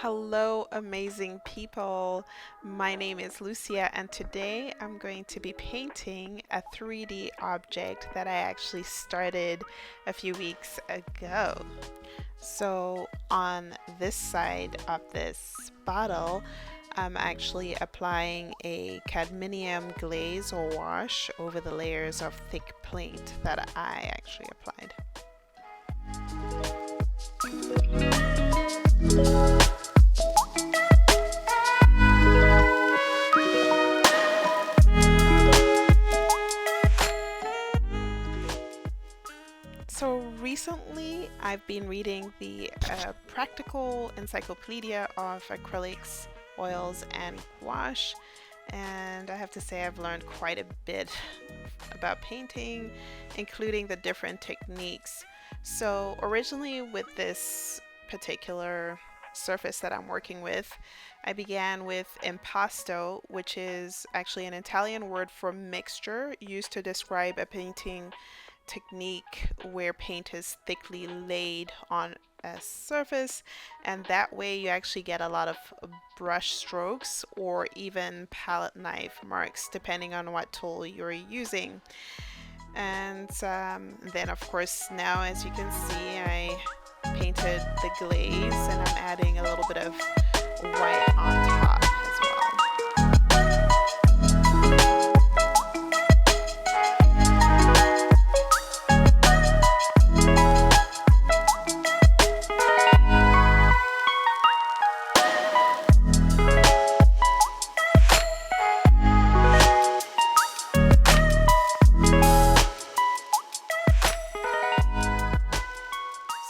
Hello, amazing people. My name is Lucia, and today I'm going to be painting a 3D object that I actually started a few weeks ago. So, on this side of this bottle, I'm actually applying a cadmium glaze or wash over the layers of thick paint that I actually applied. So recently, I've been reading the Practical Encyclopedia of Acrylics, Oils, and Gouache, and I have to say I've learned quite a bit about painting, including the different techniques. So originally, with this particular surface that I'm working with, I began with impasto, which is actually an Italian word for mixture used to describe a painting technique where paint is thickly laid on a surface, and that way you actually get a lot of brush strokes or even palette knife marks depending on what tool you're using. And then of course now, as you can see, I painted the glaze and I'm adding a little bit of white on top as well.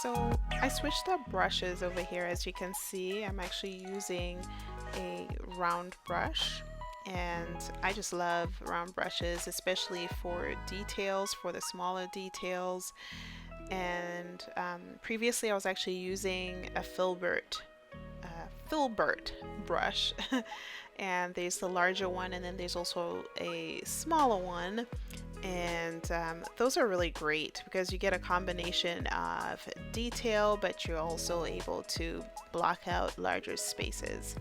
So I switched up brushes over here. As you can see, I'm actually using a round brush, and I just love round brushes, especially for details, for the smaller details. And previously I was actually using a filbert brush and there's the larger one, and then there's also a smaller one, and those are really great because you get a combination of detail, but you're also able to block out larger spaces.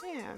Yeah.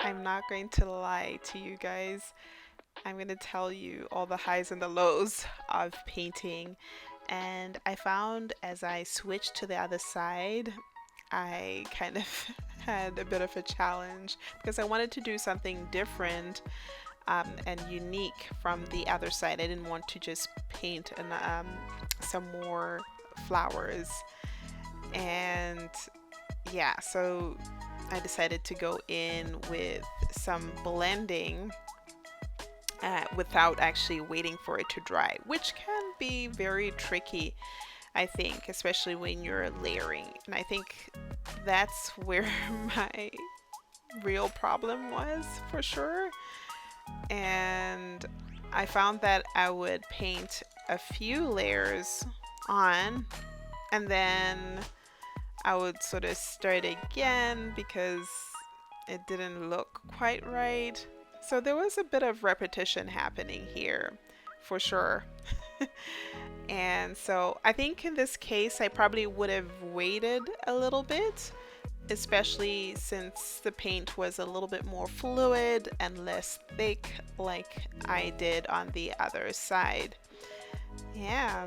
I'm not going to lie to you guys. I'm going to tell you all the highs and the lows of painting. And I found as I switched to the other side, I kind of had a bit of a challenge because I wanted to do something different and unique from the other side. I didn't want to just paint some more flowers. And yeah, so I decided to go in with some blending without actually waiting for it to dry, which can be very tricky, I think, especially when you're layering. And I think that's where my real problem was for sure. and I found that I would paint a few layers on, and then I would sort of start again because it didn't look quite right. So there was a bit of repetition happening here for sure. And so I think in this case, I probably would have waited a little bit, especially since the paint was a little bit more fluid and less thick like I did on the other side. Yeah.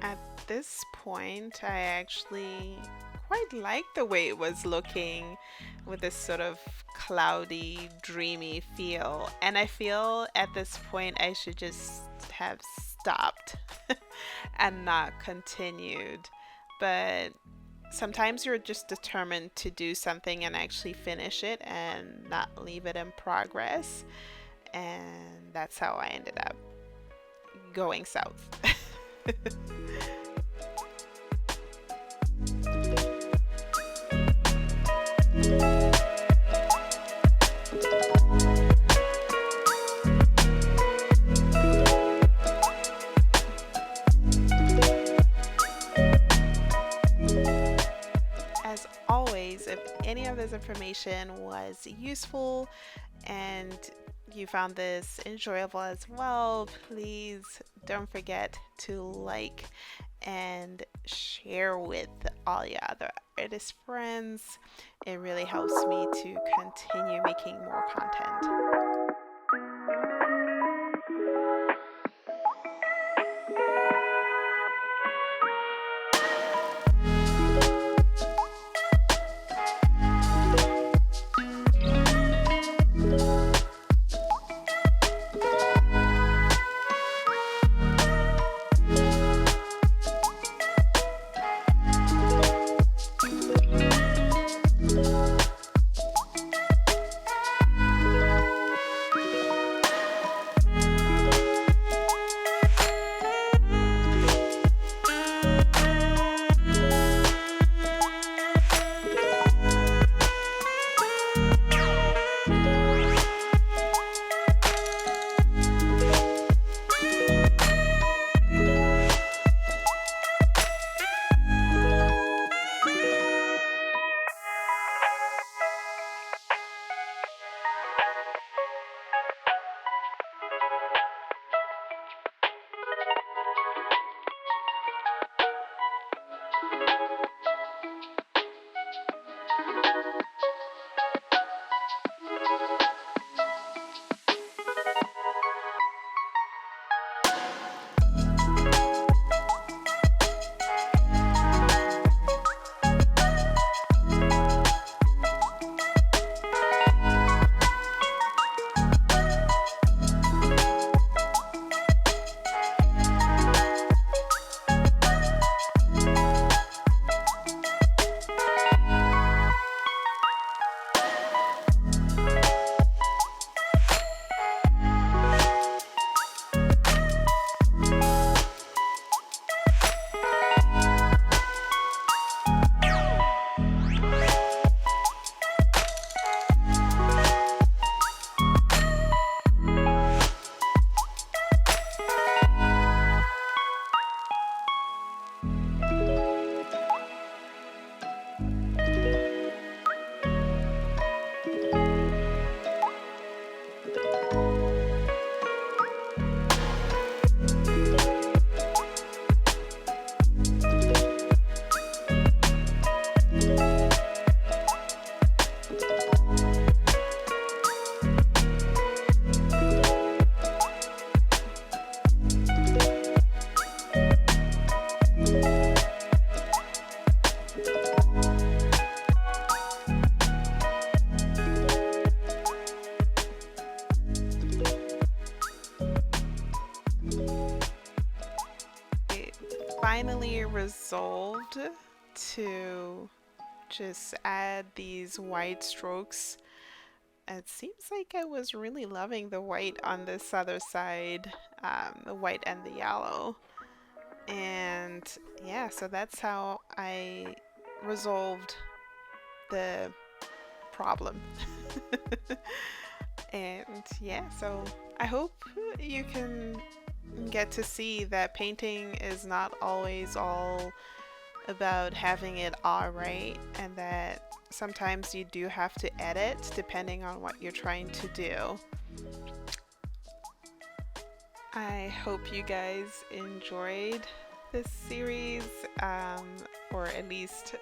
At this point, I actually quite liked the way it was looking with this sort of cloudy, dreamy feel. And I feel at this point I should just have stopped and not continued. But sometimes you're just determined to do something and actually finish it and not leave it in progress. And that's how I ended up going south. As always, if any of this information was useful and you found this enjoyable as well, please don't forget to like and share with all your other artist friends. It really helps me to continue making more content. Finally resolved to just add these white strokes. It seems like I was really loving the white on this other side, the white and the yellow. And yeah, so that's how I resolved the problem. And yeah, so I hope you can get to see that painting is not always all about having it all right, and that sometimes you do have to edit depending on what you're trying to do. I hope you guys enjoyed this series, or at least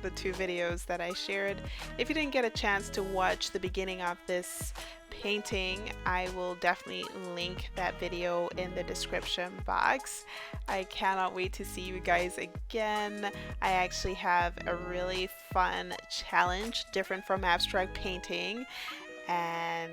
the two videos that I shared. If you didn't get a chance to watch the beginning of this painting, I will definitely link that video in the description box. I cannot wait to see you guys again. I actually have a really fun challenge, different from abstract painting, and